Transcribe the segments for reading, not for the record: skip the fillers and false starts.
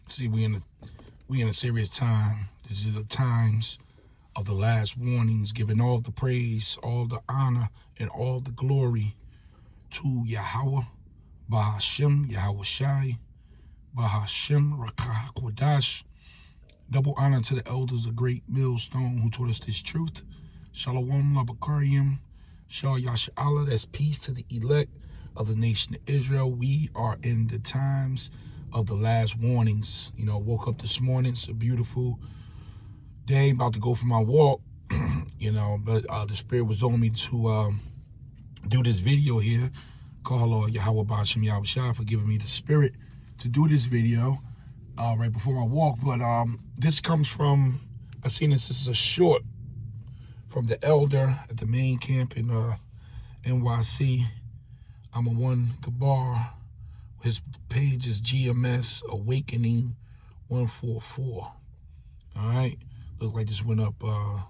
See, we in a serious time. This is the times of the last warnings, giving all the praise, all the honor, and all the glory to Yahweh, Bahashem, Yahweh Shai, Bahashem, Rakah Kwadash. Double honor to the elders of Great Millstone who taught us this truth. Shalom, Labakariim, Shah Yasha'Allah, that's peace to the elect of the nation of Israel. We are in the times of the last warnings. You know, woke up this morning, it's a beautiful day, about to go for my walk, you know, but the Spirit was on me to do this video here. Call Yahweh Ba'ashem Yahweh Shai for giving me the Spirit to do this video right before my walk. But this comes from, I seen this is a short from the elder at the main camp in NYC. I'm a one Gabar. His page is GMS Awakening 144. All right. Look like this went up an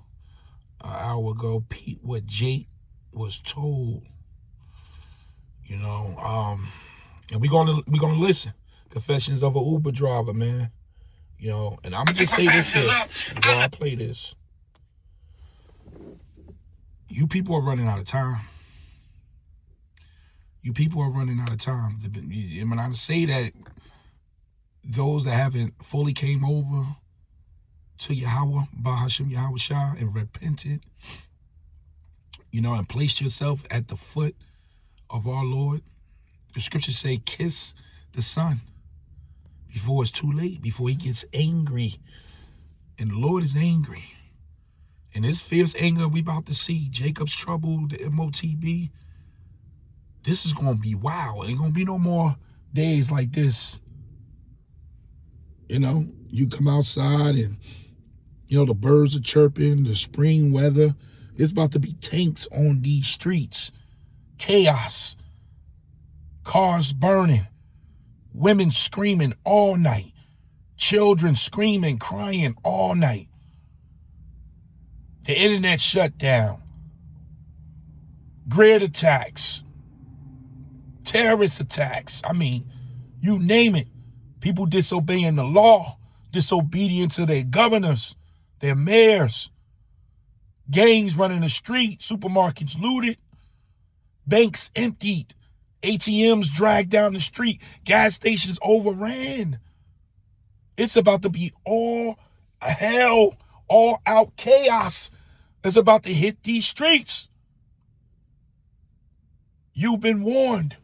hour ago. Pete, what Jake was told, you know, and we're gonna listen. Confessions of an Uber driver, man. You know, and I'm gonna just say this here before I play this. You people are running out of time. You people are running out of time. And when I say that, those that haven't fully came over to Yahweh, Bahashem Yahweh Shai, and repented, you know, and placed yourself at the foot of our Lord. The scriptures say, kiss the Son before it's too late, before he gets angry. And the Lord is angry. And this fierce anger we about to see, Jacob's trouble, the MOTB, this is going to be wow. Ain't going to be no more days like this. You know, you come outside and, you know, the birds are chirping, the spring weather. It's about to be tanks on these streets. Chaos. Cars burning. Women screaming all night. Children screaming, crying all night. The internet shut down. Grid attacks. Terrorist attacks. I mean, you name it. People disobeying the law. Disobedient to their governors, their mayors. Gangs running the street. Supermarkets looted. Banks emptied. ATMs dragged down the street. Gas stations overran. It's about to be all hell, all out chaos that's about to hit these streets. You've been warned.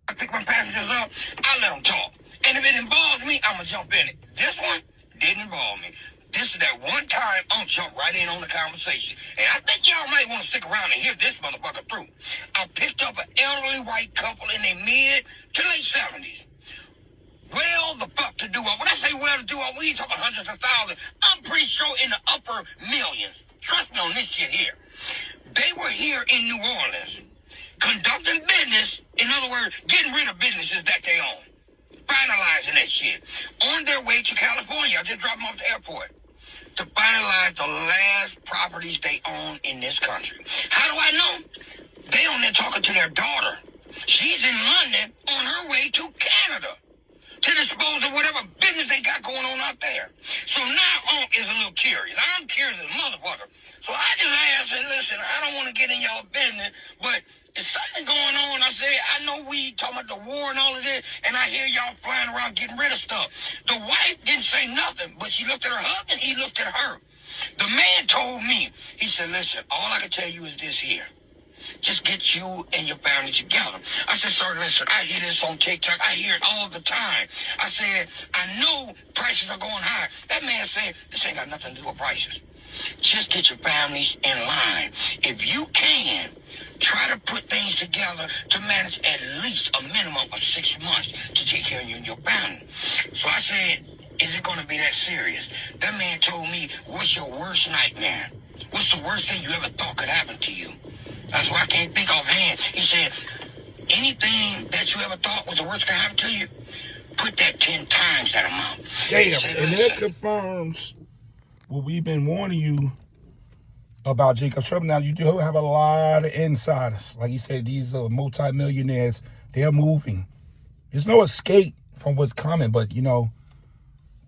I pick my passengers up, I let them talk. And if it involves me, I'm going to jump in it. This one didn't involve me. This is that one time I'm jump right in on the conversation. And I think y'all might want to stick around and hear this motherfucker through. I picked up an elderly white couple in their mid to late 70s. Well, the fuck to do. When I say well to do, we ain't talking hundreds of thousands. I'm pretty sure in the upper millions. Trust me on this shit here. They were here in New Orleans conducting business. In other words, getting rid of businesses that they own. Finalizing that shit. On their way to California. I just dropped them off the airport. To finalize the last properties they own in this country. How do I know? They on there talking to their daughter. She's in London on her way to Canada to dispose of whatever business they got going on out there. So now Unc is a little curious. I'm curious as a motherfucker. So I just asked her, listen, I don't want to get in y'all business, but is something going on? I said, I know we talking about the war and all of this, and I hear y'all flying around getting rid of stuff. The wife didn't say nothing, but she looked at her husband, he looked at her. The man told me, he said, listen, all I can tell you is this here. Just get you and your family together. I said, sir, listen, I hear this on TikTok. I hear it all the time. I said, I know prices are going high. That man said, this ain't got nothing to do with prices. Just get your families in line. If you can, try to put things together to manage at least a minimum of 6 months to take care of you and your family. So I said, is it going to be that serious? That man told me, what's your worst nightmare? What's the worst thing you ever thought could happen to you? That's why I can't think offhand. He said, anything that you ever thought was the worst could happen to you, put that 10 times that amount. Damn, said, and that confirms what we've been warning you about Jacob's trouble. Now, you do have a lot of insiders. Like you said, these multi-millionaires, they're moving. There's no escape from what's coming, but, you know,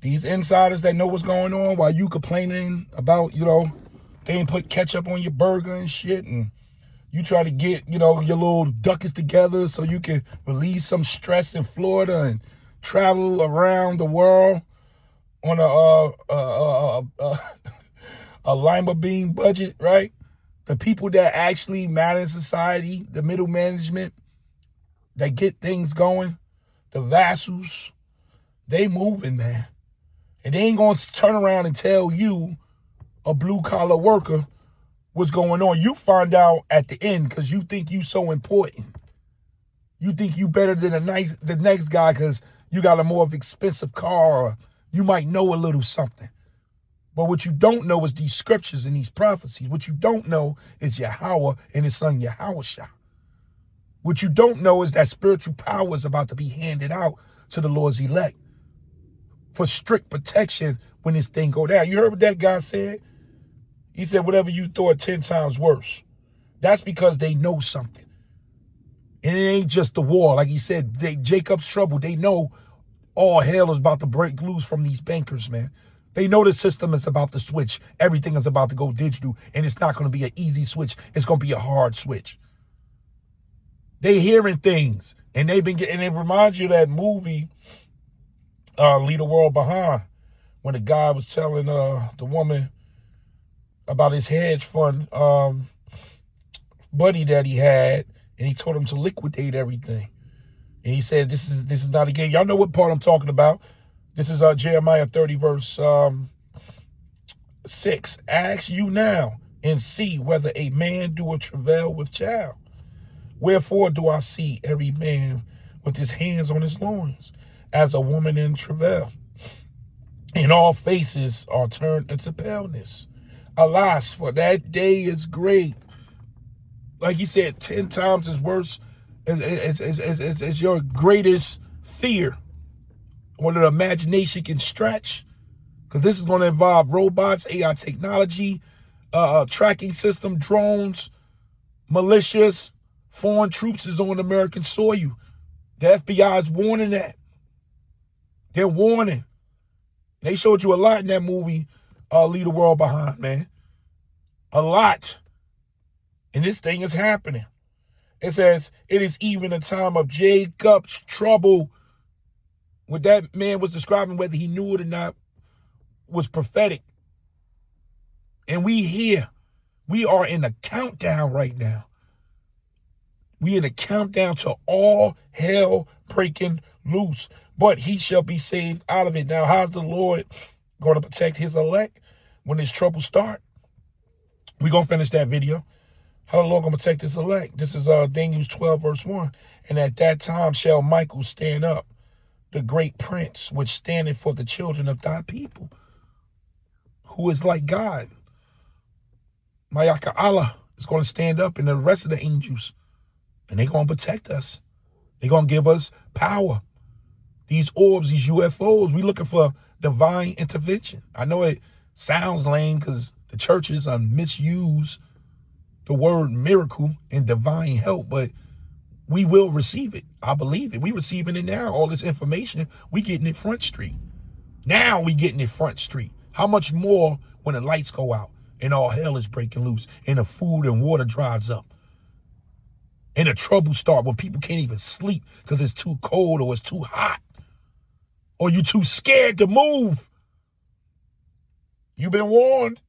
These insiders that know what's going on while you complaining about, they ain't put ketchup on your burger and shit, and you try to get, your little ducats together so you can release some stress in Florida and travel around the world on a lima bean budget, right? The people that actually matter in society, the middle management that get things going, the vassals, they moving, man. And they ain't going to turn around and tell you, a blue-collar worker, what's going on. You find out at the end because you think you so important. You think you better than the next guy because you got a more expensive car, or you might know a little something. But what you don't know is these scriptures and these prophecies. What you don't know is Yahweh and his son Yahushua. What you don't know is that spiritual power is about to be handed out to the Lord's elect for strict protection when this thing go down. You heard what that guy said? He said, whatever you thought 10 times worse. That's because they know something. And it ain't just the war. Like he said, Jacob's trouble, they know all hell is about to break loose from these bankers, man. They know the system is about to switch. Everything is about to go digital, and it's not going to be an easy switch. It's going to be a hard switch. They hearing things, and they've been getting, and it reminds you of that movie, Leave the World Behind, when the guy was telling the woman about his hedge fund buddy that he had, and he told him to liquidate everything. And he said, this is not a game. Y'all know what part I'm talking about. This is Jeremiah 30, verse 6. Ask you now and see whether a man do a travail with child. Wherefore do I see every man with his hands on his loins, as a woman in travail? And all faces are turned into paleness. Alas, for that day is great. Like he said, 10 times is worse. It's your greatest fear, or the imagination can stretch. Because this is going to involve robots, AI technology, tracking system, drones, militias, foreign troops is on American soil. The FBI is warning that. They're warning. They showed you a lot in that movie, Leave the World Behind, man. A lot. And this thing is happening. It says, it is even a time of Jacob's trouble. What that man was describing, whether he knew it or not, was prophetic. And we are in a countdown right now. We in a countdown to all hell breaking loose. But he shall be saved out of it. Now, how's the Lord going to protect his elect when his trouble start? We're going to finish that video. How the Lord going to protect his elect? This is Daniel 12, verse 1. And at that time shall Michael stand up, the great prince, which standeth for the children of thy people, who is like God. Mayaka Allah is going to stand up, and the rest of the angels, and they're going to protect us. They're going to give us power. These orbs, these UFOs, we're looking for divine intervention. I know it sounds lame because the churches misuse the word miracle and divine help, but we will receive it. I believe it. We receiving it now. All this information, we getting it Front Street. Now we getting it Front Street. How much more when the lights go out and all hell is breaking loose and the food and water dries up and the trouble start when people can't even sleep because it's too cold or it's too hot or you're too scared to move. You've been warned.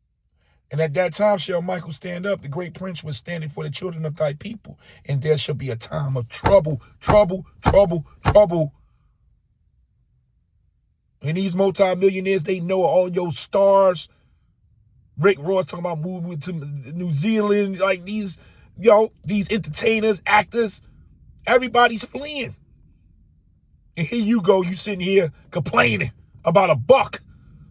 And at that time shall Michael stand up, the great prince was standing for the children of thy people. And there shall be a time of trouble, trouble, trouble, trouble. And these multimillionaires, they know all your stars. Rick Ross talking about moving to New Zealand. Like these entertainers, actors, everybody's fleeing. And here you go, you sitting here complaining about $1.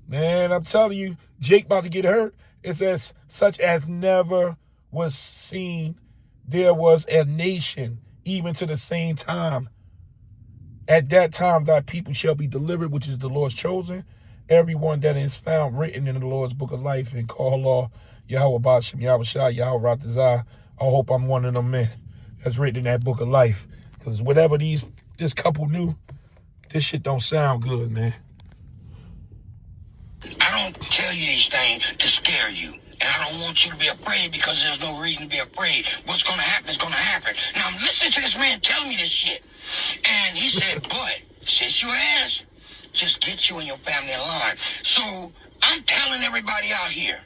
Man, I'm telling you, Jake about to get hurt. It says, such as never was seen, there was a nation, even to the same time. At that time, thy people shall be delivered, which is the Lord's chosen. Everyone that is found written in the Lord's book of life and call law, Yahweh Bashem, Yahweh Shai, Yahweh Ratazah. I hope I'm one of them men that's written in that book of life. Because whatever this couple knew, this shit don't sound good, man. you these things to scare you. And I don't want you to be afraid because there's no reason to be afraid. What's going to happen is going to happen. Now, I'm listening to this man telling me this shit. And he said, but since you asked, just get you and your family in line. So I'm telling everybody out here,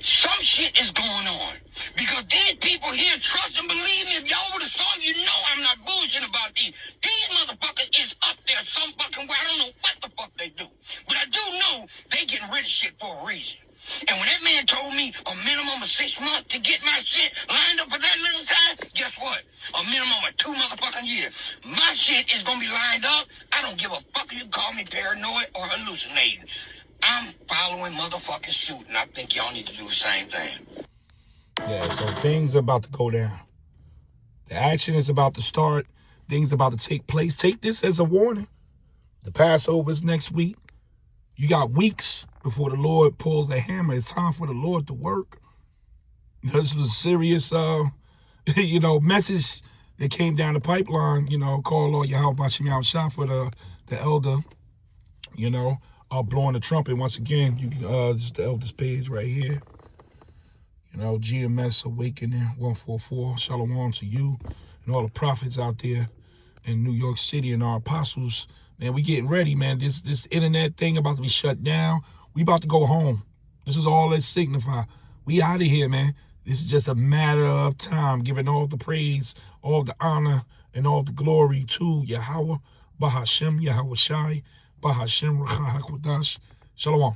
some shit is going on. Because these people here trust and believe me. If y'all would have saw them, you know I'm not bullshitting about these. These motherfuckers is up there some fucking way. I don't know what the fuck they do. But I do know they getting rid of shit for a reason. And when that man told me a minimum of 6 months to get my shit lined up for that little time, guess what? A minimum of 2 motherfucking years. My shit is gonna be lined up. I don't give a fuck if you call me paranoid or hallucinating. I'm following motherfucking suit, and I think y'all need to do the same thing. Yeah, so things are about to go down. The action is about to start. Things are about to take place. Take this as a warning. The Passover is next week. You got weeks before the Lord pulls the hammer. It's time for the Lord to work. You know, this was a serious, message that came down the pipeline. Call Lord Yahweh Bashim Yahushua for the elder, blowing the trumpet once again. You can just the elder's page right here. GMS Awakening 144. Shalom to you and all the prophets out there in New York City and our apostles. Man, we getting ready, man. This internet thing about to be shut down. We about to go home. This is all that signify. We out of here, man. This is just a matter of time, giving all the praise, all the honor, and all the glory to Yahweh, Bahashem, Yahweh Shai, Bahashem, Racha HaKodash. Shalom.